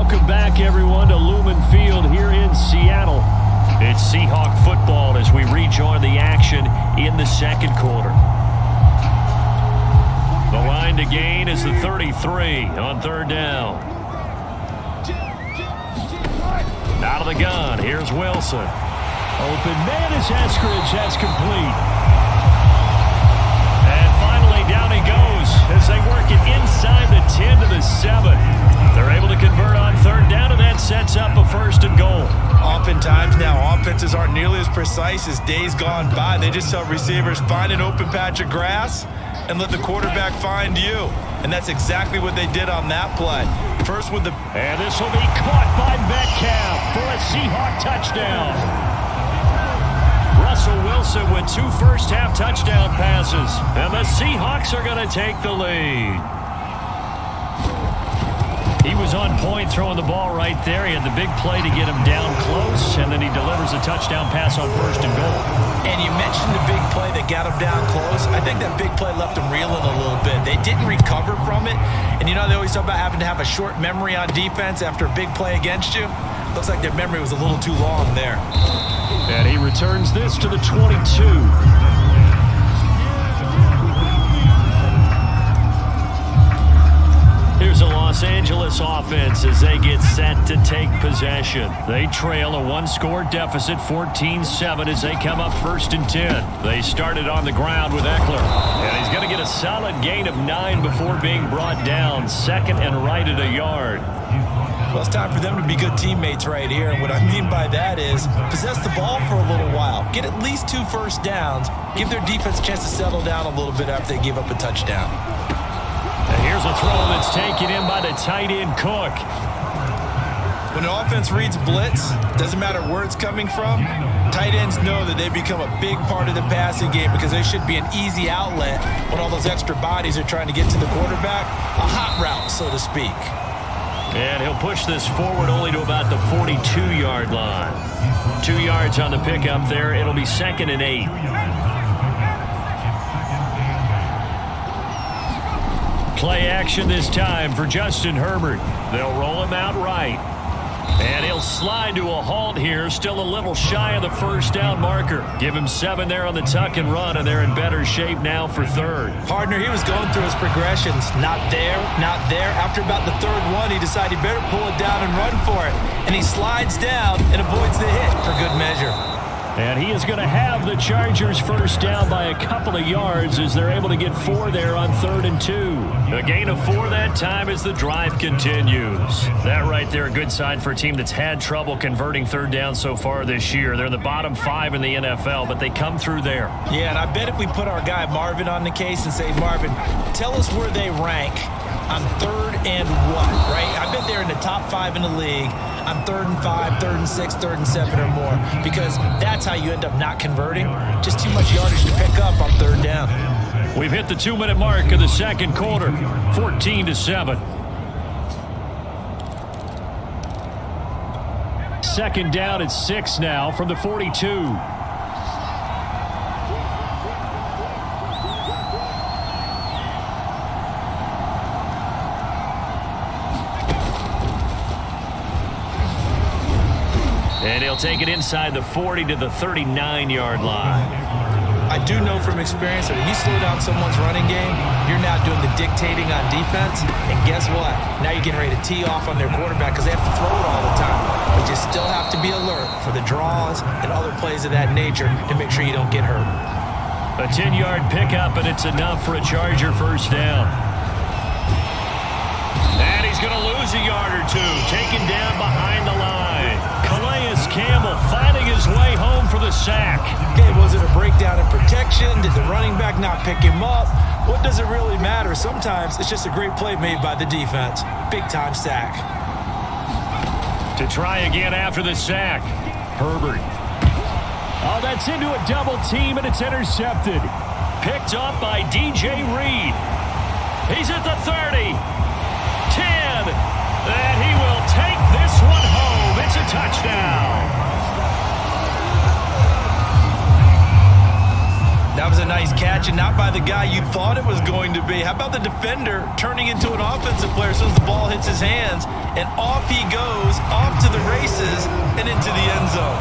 Welcome back, everyone, to Lumen Field here in Seattle. It's Seahawk football as we rejoin the action in the second quarter. The line to gain is the 33 on third down. Out of the gun, here's Wilson. Open man is Eskridge. That's complete. And finally, down he goes as they work it inside the 10 to the 7. They're able to convert on third down, and that sets up a first and goal. Oftentimes now, offenses aren't nearly as precise as days gone by. They just tell receivers, find an open patch of grass and let the quarterback find you. And that's exactly what they did on that play. First with the... And this will be caught by Metcalf for a Seahawk touchdown. Russell Wilson with 2 first-half touchdown passes. And the Seahawks are going to take the lead. He was on point throwing the ball right there. He had the big play to get him down close, and then he delivers a touchdown pass on first and goal. And you mentioned the big play that got him down close. I think that big play left him reeling a little bit. They didn't recover from it. And you know, they always talk about having to have a short memory on defense after a big play against you. Looks like their memory was a little too long there. And he returns this to the 22. Here's a Los Angeles offense as they get set to take possession. They trail a 1-score deficit, 14-7, as they come up first and 10. They started on the ground with Eckler. And he's going to get a solid gain of 9 before being brought down. Second and right at a yard. Well, it's time for them to be good teammates right here. And what I mean by that is possess the ball for a little while. Get at least 2 first downs. Give their defense a chance to settle down a little bit after they give up a touchdown. And here's a throw that's taken in by the tight end Cook. When an offense reads blitz, doesn't matter where it's coming from, tight ends know that they become a big part of the passing game because they should be an easy outlet when all those extra bodies are trying to get to the quarterback. A hot route, so to speak. And he'll push this forward only to about the 42-yard line. 2 yards on the pickup there. It'll be second and 8. Play action this time for Justin Herbert. They'll roll him out right. And he'll slide to a halt here, still a little shy of the first down marker. Give him 7 there on the tuck and run, and they're in better shape now for third. Partner, he was going through his progressions. Not there, not there. After about the third one, he decided he better pull it down and run for it. And he slides down and avoids the hit for good measure. And he is going to have the Chargers first down by a couple of yards as they're able to get 4 there on third and 2. A gain of 4 that time as the drive continues. That right there, a good sign for a team that's had trouble converting third down so far this year. They're in the bottom 5 in the NFL, but they come through there. Yeah, and I bet if we put our guy Marvin on the case and say, Marvin, tell us where they rank on third and what, right? I bet they're in the top 5 in the league on 3rd and 5, 3rd and 6, 3rd and 7 or more, because that's how you end up not converting. Just too much yardage to pick up on third down. We've hit the 2-minute mark of the second quarter, 14-7. Second down at 6 now from the 42. And he'll take it inside the 40 to the 39-yard line. I do know from experience that when you slow down someone's running game, you're now doing the dictating on defense. And guess what? Now you're getting ready to tee off on their quarterback because they have to throw it all the time. But you still have to be alert for the draws and other plays of that nature to make sure you don't get hurt. A 10-yard pickup, and it's enough for a Charger first down. And he's going to lose a yard or 2, taken down behind the line. Calais Campbell finding his way home for the sack. Okay, was it a breakdown in protection? Did the running back not pick him up? What does it really matter? Sometimes it's just a great play made by the defense. Big-time sack. To try again after the sack. Herbert. Oh, that's into a double team, and it's intercepted. Picked up by DJ Reed. He's at the 30. 10. And he will take this one home. It's a touchdown. That was a nice catch completion, not by the guy you thought it was going to be. How about the defender turning into an offensive player as soon as the ball hits his hands, and off he goes, off to the races, and into the end zone.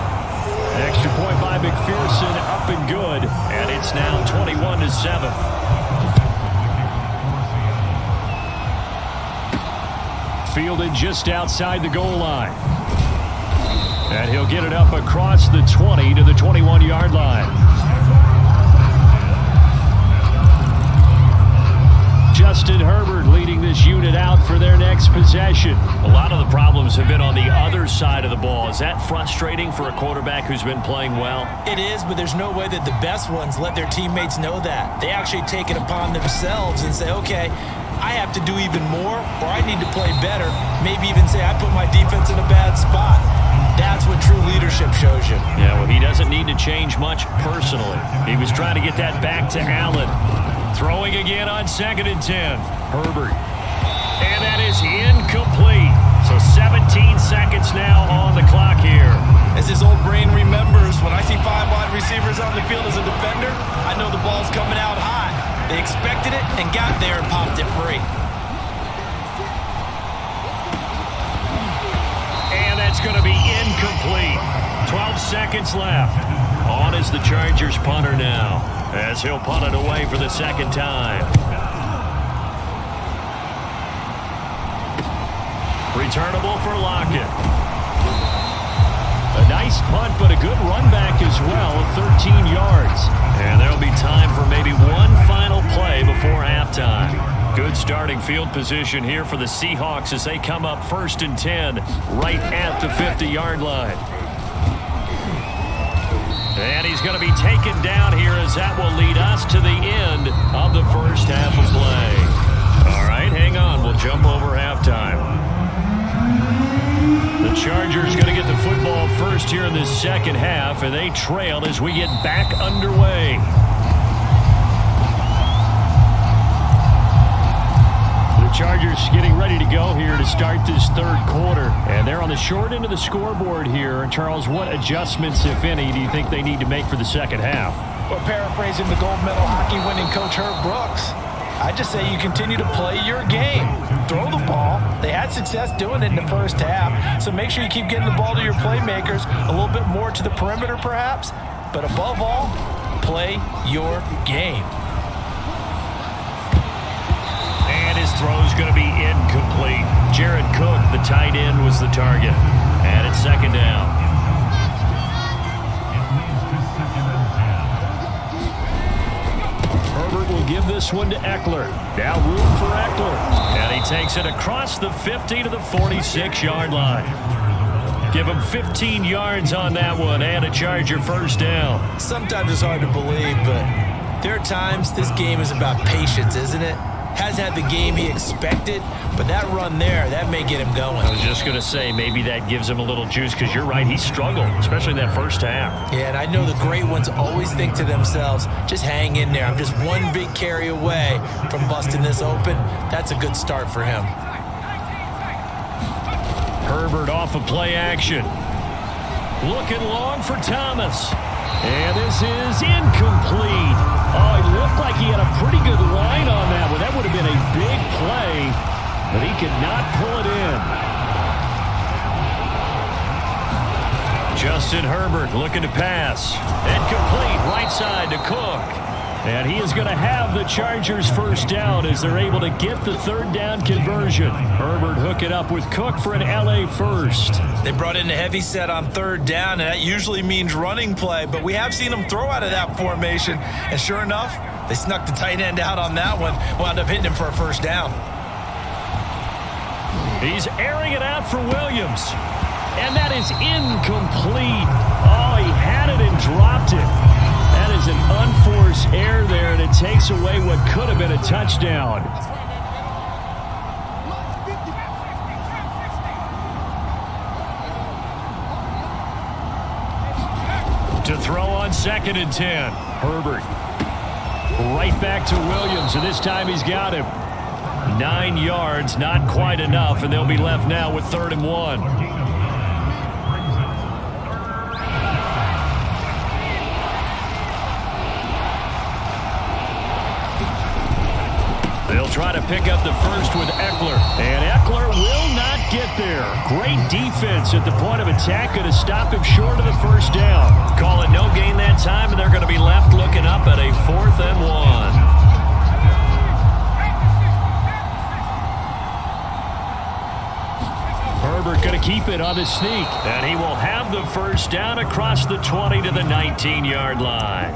Extra point by McPherson, up and good, and it's now 21-7. Fielded just outside the goal line. And he'll get it up across the 20 to the 21-yard line. Justin Herbert leading this unit out for their next possession. A lot of the problems have been on the other side of the ball. Is that frustrating for a quarterback who's been playing well? It is, but there's no way that the best ones let their teammates know that. They actually take it upon themselves and say, okay, I have to do even more, or I need to play better. Maybe even say I put my defense in a bad spot. That's what true leadership shows you. Yeah, well, he doesn't need to change much personally. He was trying to get that back to Allen. Throwing again on 2nd and 10. Herbert. And that is incomplete. So 17 seconds now on the clock here. As his old brain remembers, when I see 5 wide receivers on the field as a defender, I know the ball's coming out high. They expected it and got there and popped it free. And that's going to be incomplete. 12 seconds left. On is the Chargers punter now, as he'll punt it away for the second time. Returnable for Lockett. A nice punt, but a good run back as well of 13 yards. And there'll be time for maybe one final play before halftime. Good starting field position here for the Seahawks as they come up 1st and 10 right at the 50-yard line. And he's going to be taken down here as that will lead us to the end of the first half of play. All right, hang on. We'll jump over halftime. The Chargers going to get the football first here in this second half, and they trail as we get back underway. The Chargers getting ready to go here to start this third quarter. And they're on the short end of the scoreboard here. And Charles, what adjustments, if any, do you think they need to make for the second half? Well, paraphrasing the gold medal hockey winning coach Herb Brooks, I just say you continue to play your game. Throw the ball. They had success doing it in the first half. So make sure you keep getting the ball to your playmakers, a little bit more to the perimeter perhaps. But above all, play your game. His throw is going to be incomplete. Jared Cook, the tight end, was the target. And it's second down. Herbert will give this one to Eckler. Now room for Eckler. And he takes it across the 50 to the 46-yard line. Give him 15 yards on that one and a Charger first down. Sometimes it's hard to believe, but there are times this game is about patience, isn't it? Hasn't had the game he expected, but that run there, that may get him going. I was just going to say, maybe that gives him a little juice, because you're right, he struggled, especially in that first half. Yeah, and I know the great ones always think to themselves, just hang in there. I'm just one big carry away from busting this open. That's a good start for him. Herbert off of play action. Looking long for Thomas. And this is incomplete. Oh, it looked like he had a pretty good line on that one. That would have been a big play, but he could not pull it in. Justin Herbert looking to pass. Incomplete, right side to Cook. And he is going to have the Chargers first down as they're able to get the third down conversion. Herbert hooking up with Cook for an LA first. They brought in a heavy set on third down, and that usually means running play, but we have seen them throw out of that formation, and sure enough, they snuck the tight end out on that one, wound up hitting him for a first down. He's airing it out for Williams, and that is incomplete. Oh, he had it and dropped it. That is an unforced error there, and it takes away what could have been a touchdown. To throw on 2nd and 10. Herbert. Right back to Williams, and this time he's got him. 9 yards, not quite enough, and they'll be left now with 3rd and 1. try to pick up the first with Eckler. And Eckler will not get there. Great defense at the point of attack. Going to stop him short of the first down. Call it no gain that time, and they're going to be left looking up at a 4th and 1. Herbert going to keep it on the sneak. And he will have the first down across the 20 to the 19-yard line.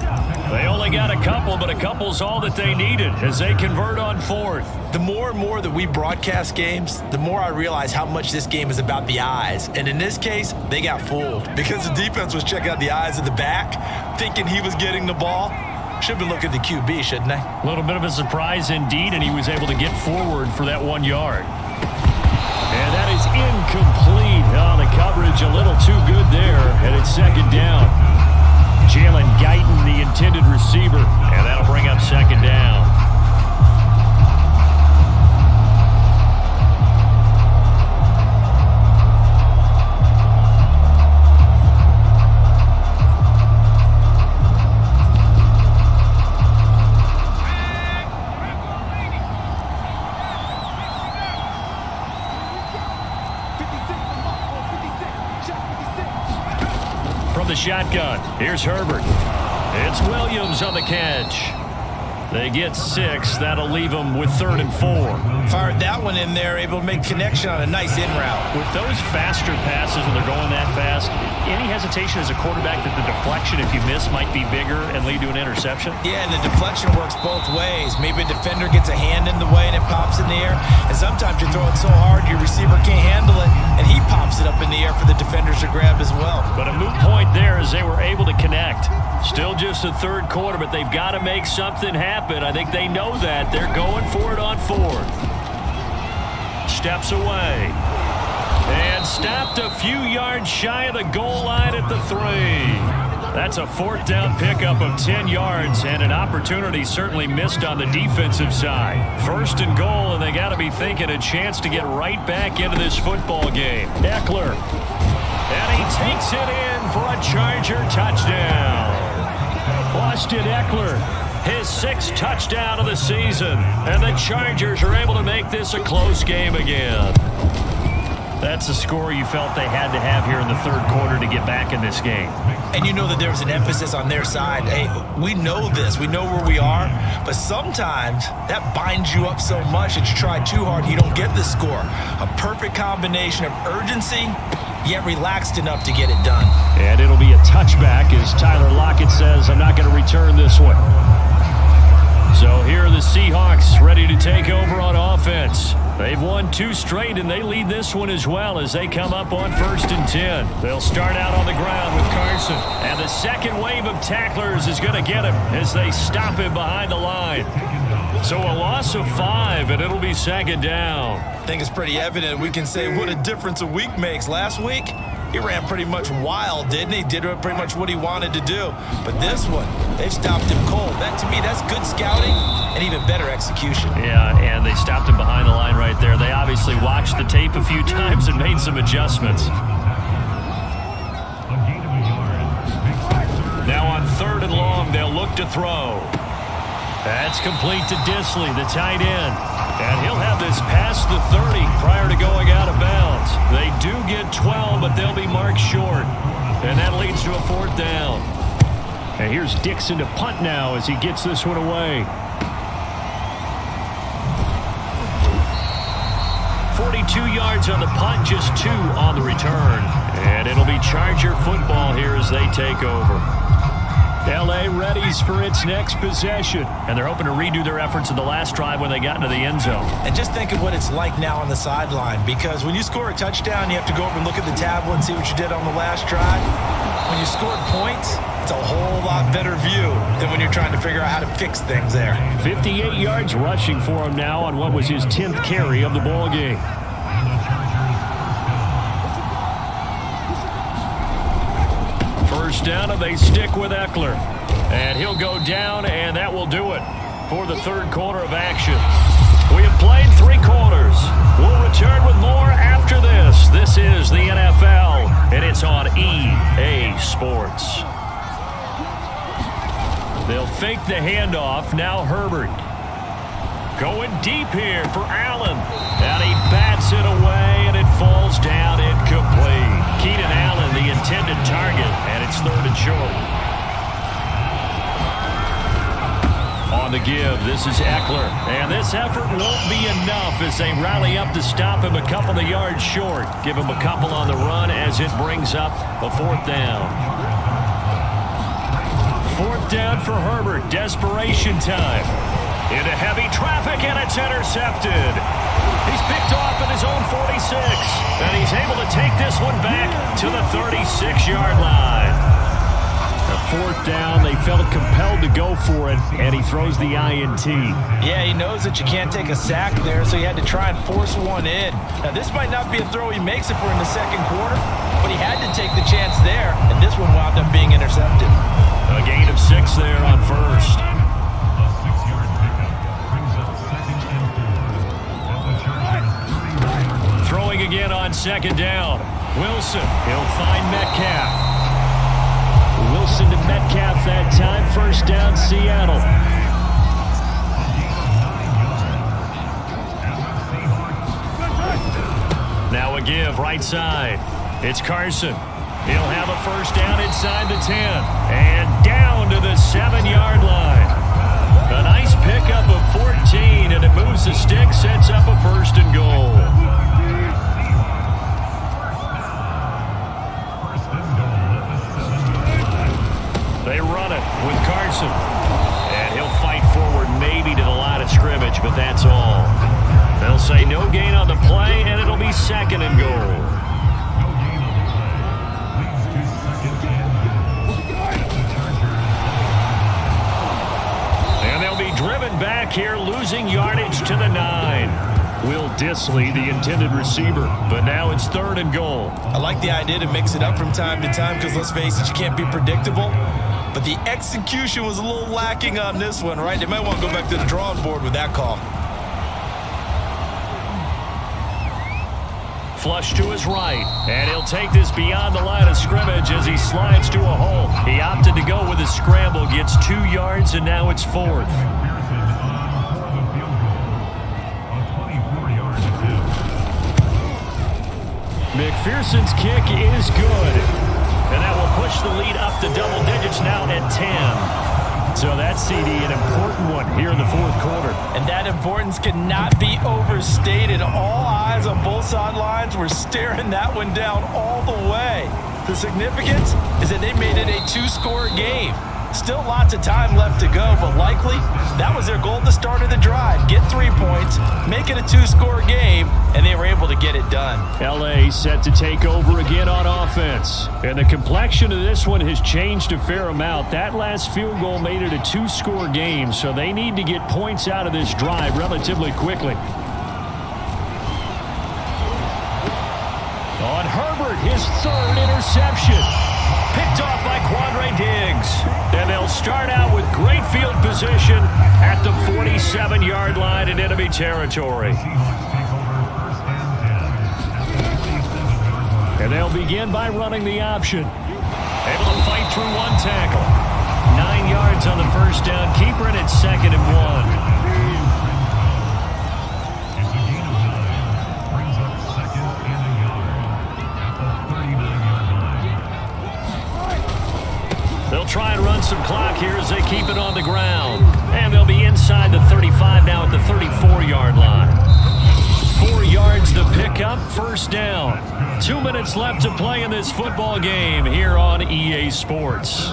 They only got a couple, but a couple's all that they needed as they convert on 4th. The more and more that we broadcast games, the more I realize how much this game is about the eyes. And in this case, they got fooled because the defense was checking out the eyes of the back, thinking he was getting the ball. Should have been looking at the QB, shouldn't they? A little bit of a surprise indeed, and he was able to get forward for that 1 yard. And that is incomplete. Oh, the coverage a little too good there, and it's 2nd down. Jalen Guyton, the intended receiver, and that'll bring up 2nd down. The shotgun. Here's Herbert. It's Williams on the catch. They get 6. That'll leave them with 3rd and 4. Fired that one in there, able to make connection on a nice in route. With those faster passes when they're going that fast, any hesitation as a quarterback that the deflection, if you miss, might be bigger and lead to an interception? Yeah, and the deflection works both ways. Maybe a defender gets a hand in the way and it pops in the air. And sometimes you throw it so hard your receiver can't handle it, and he pops it up in the air for the defenders to grab as well. But a moot point there as they were able to connect. Still just the 3rd quarter, but they've got to make something happen. I think they know that. They're going for it on 4th. Steps away. And stopped a few yards shy of the goal line at the 3. That's a 4th down pickup of 10 yards and an opportunity certainly missed on the defensive side. 1st and goal, and they got to be thinking a chance to get right back into this football game. Eckler. And he takes it in for a Charger touchdown. Austin Eckler, his 6th touchdown of the season. And the Chargers are able to make this a close game again. That's the score you felt they had to have here in the 3rd quarter to get back in this game. And you know that there was an emphasis on their side. Hey, we know this. We know where we are. But sometimes that binds you up so much that you try too hard, you don't get the score. A perfect combination of urgency, yet relaxed enough to get it done. And it'll be a touchback as Tyler Lockett says, I'm not going to return this one. So here are the Seahawks ready to take over on offense. They've won 2 straight, and they lead this one as well as they come up on 1st and 10. They'll start out on the ground with Carson. And the second wave of tacklers is going to get him as they stop him behind the line. So a loss of 5, and it'll be 2nd down. I think it's pretty evident. We can say what a difference a week makes. Last week, he ran pretty much wild, didn't he? Did pretty much what he wanted to do. But this one, they've stopped him cold. That, to me, that's good scouting and even better execution. Yeah, and they stopped him behind the line right there. They obviously watched the tape a few times and made some adjustments. Now on 3rd and long, they'll look to throw. That's complete to Disley, the tight end. And he'll have this past the 30 prior to going out of bounds. They do get 12, but they'll be marked short. And that leads to a 4th down. And here's Dixon to punt now as he gets this one away. 42 yards on the punt, just 2 on the return. And it'll be Charger football here as they take over. L.A. readies for its next possession. And they're hoping to redo their efforts in the last drive when they got into the end zone. And just think of what it's like now on the sideline. Because when you score a touchdown, you have to go over and look at the tablet and see what you did on the last drive. When you scored points, it's a whole lot better view than when you're trying to figure out how to fix things there. 58 yards rushing for him now on what was his 10th carry of the ball game. First down, and they stick with Eckler. And he'll go down, and that will do it for the 3rd quarter of action. We have played 3 quarters. We'll return with more after this. This is the NFL, and it's on EA Sports. They'll fake the handoff. Now Herbert. Going deep here for Allen. And he bats it away, and it falls down incomplete. Keenan Allen, the intended target, and it's 3rd and short. On the give, this is Eckler. And this effort won't be enough as they rally up to stop him a couple of yards short. Give him a couple on the run as it brings up a 4th down. 4th down for Herbert. Desperation time. Into heavy traffic, and it's intercepted. He's picked off at his own 46, and he's able to take this one back to the 36-yard line. A 4th down, they felt compelled to go for it, and he throws the INT. Yeah, he knows that you can't take a sack there, so he had to try and force one in. Now, this might not be a throw he makes if we're in the 2nd quarter, but he had to take the chance there, and this one wound up being intercepted. A gain of 6 there on 1st. Throwing again on 2nd down. Wilson, he'll find Metcalf. Wilson to Metcalf that time. 1st down, Seattle. Now a give, right side. It's Carson. He'll have a 1st down inside the 10. And down to the 7-yard line. A nice pickup of 14, and it moves the stick, sets up a 1st and goal. They run it with Carson. And he'll fight forward maybe to the line of scrimmage, but that's all. They'll say no gain on the play, and it'll be 2nd and goal. And they'll be driven back here, losing yardage to the 9. Will Dissly, the intended receiver, but now it's 3rd and goal. I like the idea to mix it up from time to time because, let's face it, you can't be predictable. But the execution was a little lacking on this one, right? They might want to go back to the drawing board with that call. Flush to his right, and he'll take this beyond the line of scrimmage as he slides to a hole. He opted to go with a scramble, gets 2 yards, and now it's 4th. McPherson's kick is good. And that will push the lead up to double digits now at 10. So that CD, an important one here in the 4th quarter. And that importance cannot be overstated. All eyes on both sidelines were staring that one down all the way. The significance is that they made it a 2-score game. Still lots of time left to go, but likely that was their goal at the start of the drive. Get 3 points, make it a 2-score game, and they were able to get it done. L.A. set to take over again on offense. And the complexion of this one has changed a fair amount. That last field goal made it a 2-score game, so they need to get points out of this drive relatively quickly. On Herbert, his 3rd interception. Picked off by Quandre Diggs. And they'll start out with great field position at the 47-yard line in enemy territory. And they'll begin by running the option. Able to fight through 1 tackle. 9 yards on the 1st down. Keeper, and it's 2nd and 1. They'll try and run some clock here as they keep it on the ground. And they'll be inside the 35 now at the 34-yard line. 4 yards the pickup, 1st down. 2 minutes left to play in this football game here on EA Sports.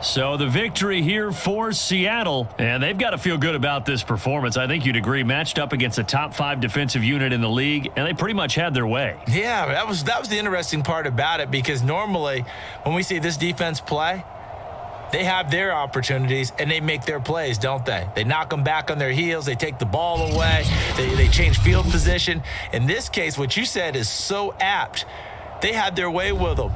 So the victory here for Seattle, and they've got to feel good about this performance. I think you'd agree, matched up against a top 5 defensive unit in the league, and they pretty much had their way. Yeah, that was the interesting part about it, because normally when we see this defense play, they have their opportunities and they make their plays, don't they? They knock them back on their heels. They take the ball away. They change field position. In this case, what you said is so apt. They had their way with them.